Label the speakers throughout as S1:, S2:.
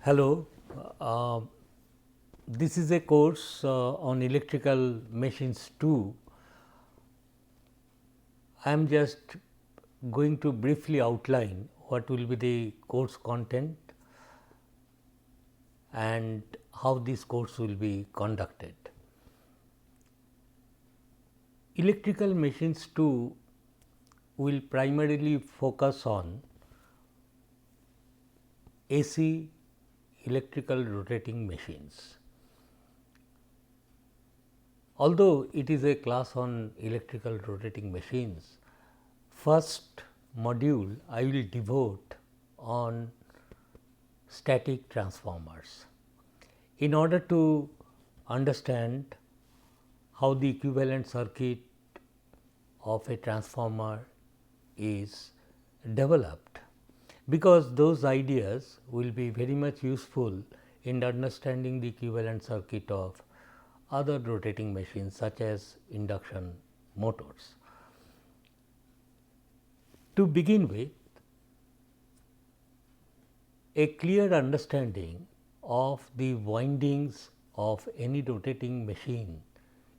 S1: Hello, uh, this is a course on electrical machines 2. I am just going to briefly outline what will be the course content and how this course will be conducted. Electrical machines 2 will primarily focus on AC electrical rotating machines. Although it is a class on electrical rotating machines, first module I will devote on static transformers. In order to understand how the equivalent circuit of a transformer is developed, because those ideas will be very much useful in understanding the equivalent circuit of other rotating machines such as induction motors. To begin with, a clear understanding of the windings of any rotating machine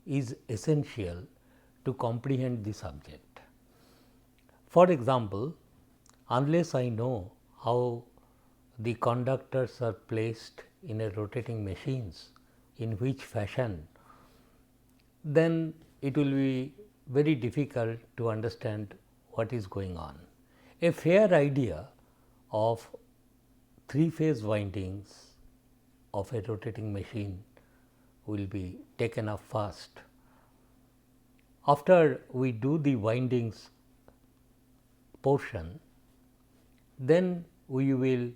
S1: is essential to comprehend the subject. For example, unless I know how the conductors are placed in a rotating machines, in which fashion, then it will be very difficult to understand what is going on. A fair idea of three-phase windings of a rotating machine will be taken up first. After we do the windings portion, then we will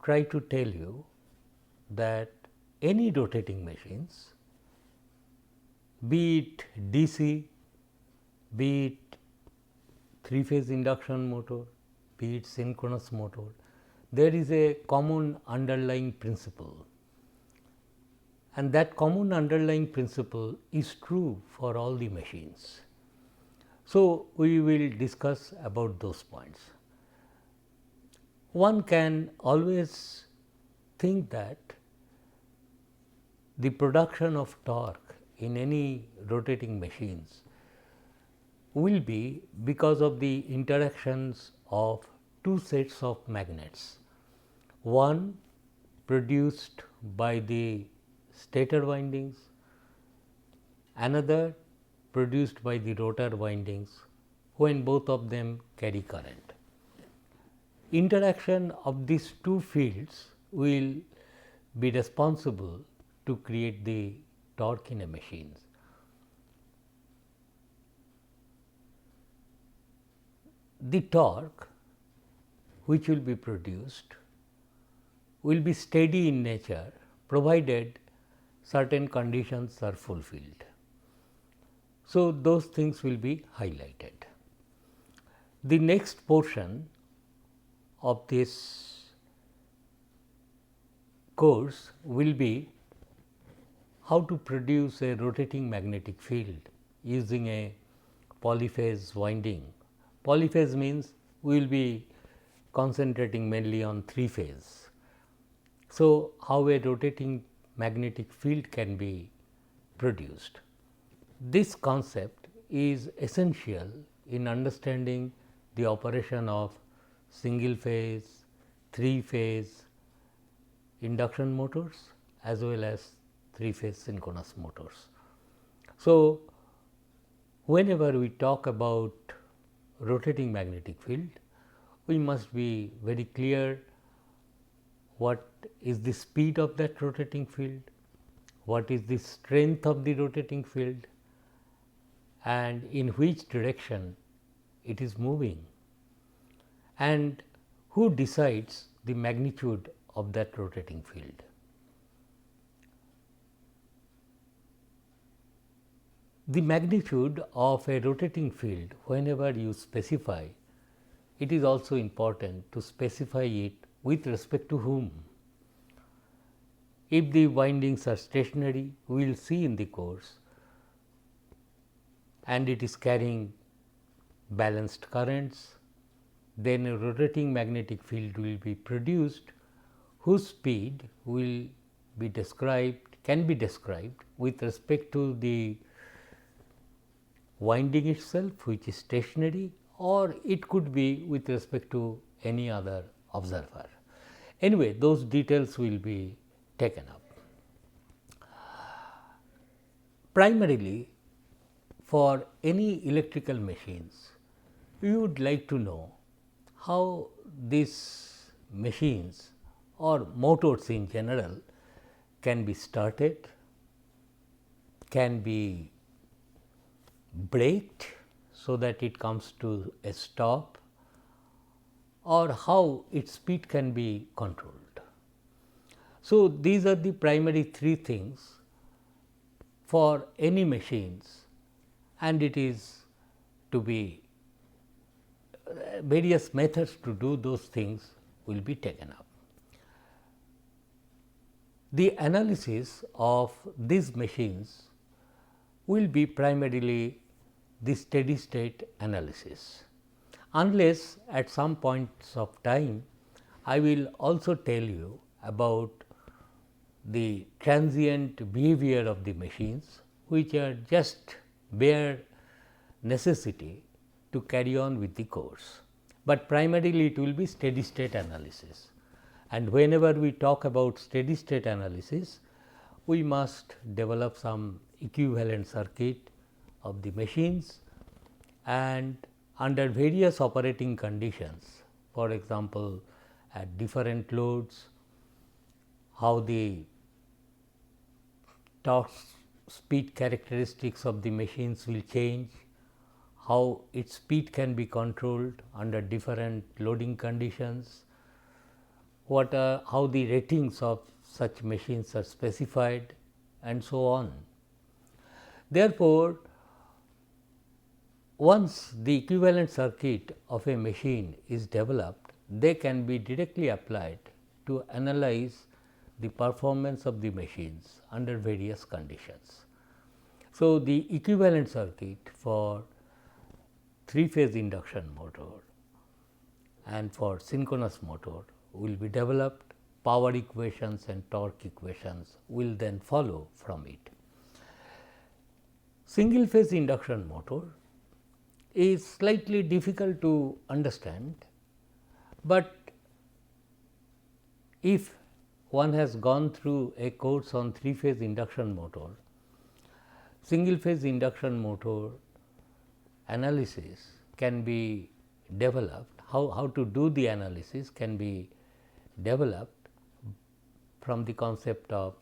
S1: try to tell you that any rotating machines, be it DC, be it three-phase induction motor, be it synchronous motor, there is a common underlying principle, and that common underlying principle is true for all the machines. So, we will discuss about those points. One can always think that the production of torque in any rotating machines will be because of the interactions of two sets of magnets, one produced by the stator windings, another produced by the rotor windings when both of them carry current. Interaction of these two fields will be responsible to create the torque in a machine. The torque which will be produced will be steady in nature, provided certain conditions are fulfilled. So, those things will be highlighted. The next portion of this course will be how to produce a rotating magnetic field using a polyphase winding. Polyphase means we will be concentrating mainly on three phase. So, how a rotating magnetic field can be produced. This concept is essential in understanding the operation of single phase, three phase induction motors as well as three phase synchronous motors. So, whenever we talk about rotating magnetic field, we must be very clear what is the speed of that rotating field, what is the strength of the rotating field, and in which direction it is moving, and who decides the magnitude of that rotating field. The magnitude of a rotating field, whenever you specify, it is also important to specify it with respect to whom. If the windings are stationary, we will see in the course, and it is carrying balanced currents, then a rotating magnetic field will be produced whose speed will be described, can be described with respect to the winding itself, which is stationary, or it could be with respect to any other observer. Anyway, those details will be taken up. Primarily, for any electrical machines, we would like to know how these machines or motors in general can be started, can be braked so that it comes to a stop, or how its speed can be controlled. So, these are the primary three things for any machines, and it is to be various methods to do those things will be taken up. The analysis of these machines will be primarily the steady state analysis, unless at some points of time I will also tell you about the transient behavior of the machines, which are just bare necessity to carry on with the course, but primarily it will be steady state analysis. And whenever we talk about steady state analysis, we must develop some equivalent circuit of the machines, and under various operating conditions, for example, at different loads, how the torque speed characteristics of the machines will change, how its speed can be controlled under different loading conditions, how the ratings of such machines are specified, and so on. Therefore, once the equivalent circuit of a machine is developed, they can be directly applied to analyze the performance of the machines under various conditions. So, the equivalent circuit for 3-phase induction motor and for synchronous motor will be developed, power equations and torque equations will then follow from it. Single phase induction motor is slightly difficult to understand, but if one has gone through a course on 3-phase induction motor, single phase induction motor analysis can be developed, how to do the analysis can be developed from the concept of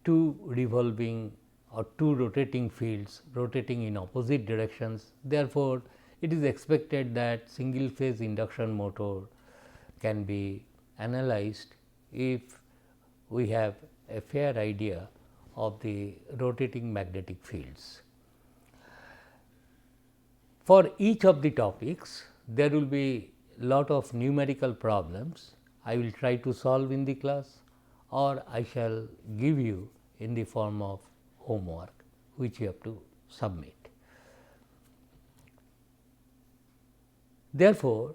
S1: two revolving or two rotating fields rotating in opposite directions. Therefore, it is expected that single phase induction motor can be analyzed if we have a fair idea of the rotating magnetic fields. For each of the topics, there will be lot of numerical problems I will try to solve in the class, or I shall give you in the form of homework which you have to submit. Therefore,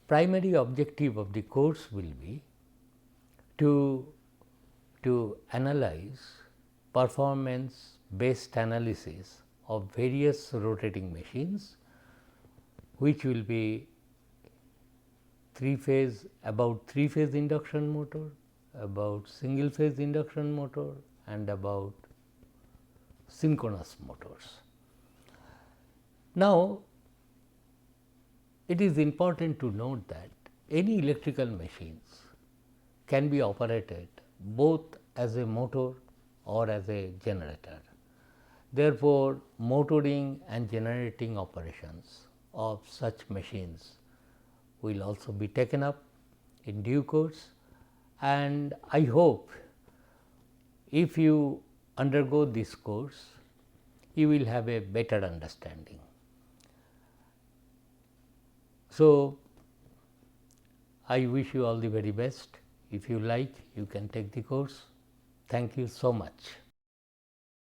S1: primary objective of the course will be to analyze performance based analysis of various rotating machines, which will be about 3-phase induction motor, about single phase induction motor, and about synchronous motors. Now, it is important to note that any electrical machines can be operated both as a motor or as a generator. Therefore, motoring and generating operations of such machines will also be taken up in due course, and I hope if you undergo this course, you will have a better understanding. So, I wish you all the very best. If you like, you can take the course. Thank you so much.